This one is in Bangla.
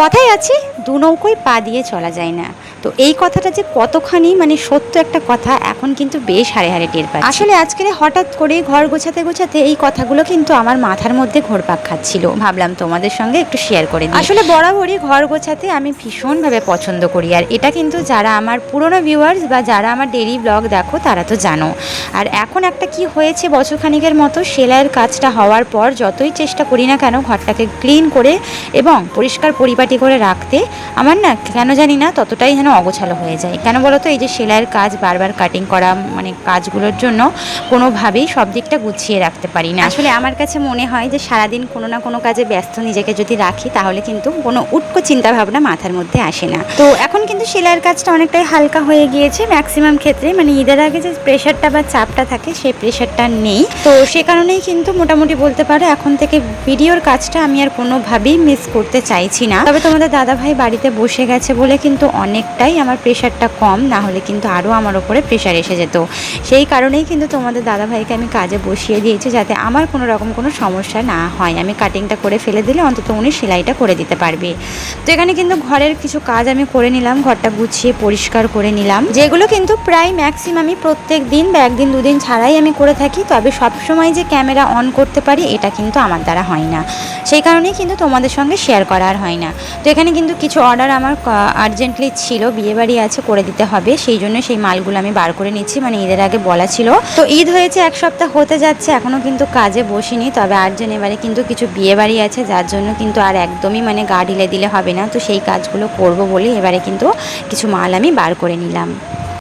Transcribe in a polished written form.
কথাই আছে, দু নৌকোয় পা দিয়ে চলা যায় না। তো এই কথাটা যে কতখানি মানে সত্য একটা কথা, এখন কিন্তু বেশ হাড়ে হাড়ে টের পাচ্ছি। আসলে আজকে হঠাৎ করে ঘর গোছাতে গোছাতে এই কথাগুলো কিন্তু আমার মাথার মধ্যে ঘুরপাক খাচ্ছিল, ভাবলাম তোমাদের সঙ্গে একটু শেয়ার করে দিই। আসলে বরাবরই ঘর গোছাতে আমি ভীষণভাবে পছন্দ করি, আর এটা কিন্তু যারা আমার পুরনো ভিউয়ার্স বা যারা আমার ডেইলি ব্লগ দেখো তারা তো জানো। আর এখন একটা কি হয়েছে, বছরখানিকের মতো সেলাইয়ের কাজটা হওয়ার পর যতই চেষ্টা করি না কেন ঘরটাকে ক্লিন করে এবং পরিষ্কার পরিপাটি করে রাখতে, আমার না কেন জানি না ততটাই যেন অগোছালো হয়ে যায়। কেন বলো তো, এই যে সেলাইয়ের কাজ বারবার কাটিং করা মানে কাজগুলোর জন্য কোনোভাবেই সব দিকটা গুছিয়ে রাখতে পারি না। আসলে আমার কাছে মনে হয় যে সারাদিন কোনো না কোনো কাজে ব্যস্ত নিজেকে যদি রাখি তাহলে কিন্তু কোনো উটকো চিন্তাভাবনা মাথার মধ্যে আসে না। তো এখন কিন্তু সেলাইয়ের কাজটা অনেকটাই হালকা হয়ে গিয়েছে ম্যাক্সিমাম ক্ষেত্রে, মানে ঈদের আগে যে প্রেশারটা বা চাপটা থাকে সেই প্রেশারটা নেই। তো সে কারণেই কিন্তু মোটামুটি বলতে পারো এখন থেকে ভিডিওর কাজটা আমি আর কোনোভাবেই মিস করতে চাইছি না। তবে তোমাদের দাদাভাই বাড়িতে বসে গেছে বলে কিন্তু অনেকটাই আমার প্রেশারটা কম, না হলে কিন্তু আরও আমার ওপরে প্রেশার এসে যেত। সেই কারণেই কিন্তু তোমাদের দাদাভাইকে আমি কাজে বসিয়ে দিয়েছি, যাতে আমার কোনো রকম কোনো সমস্যা না হয়। আমি কাটিংটা করে ফেলে দিলে অন্তত উনি সেলাইটা করে দিতে পারবে। তো এখানে কিন্তু ঘরের কিছু কাজ আমি করে নিলাম, ঘরটা গুছিয়ে পরিষ্কার করে নিলাম, যেগুলো কিন্তু প্রায় ম্যাক্সিমামই প্রত্যেক দিন বা একদিন দুদিন ছাড়াই আমি করে থাকি। তবে সবসময় যে ক্যামেরা অন করতে পারি এটা কিন্তু আমার দ্বারা হয় না, সেই কারণেই কিন্তু তোমাদের সঙ্গে শেয়ার করা আর হয় না। তো এখানে কিন্তু কিছু অর্ডার আমার আর্জেন্টলি ছিল, বিয়েবাড়ি আছে করে দিতে হবে, সেই জন্য সেই মালগুলো আমি বার করে নিচ্ছি, মানে ঈদের আগে বলা ছিল। তো ঈদ হয়েছে এক সপ্তাহ হতে যাচ্ছে, এখনও কিন্তু কাজে বসিনি। তবে আর্জেন্ট এবারে কিন্তু কিছু বিয়েবাড়ি আছে, যার জন্য কিন্তু আর একদমই মানে গা ঢিলে দিলে হবে না। তো সেই কাজগুলো করব বলে এবারে কিন্তু কিছু মাল আমি বার করে নিলাম।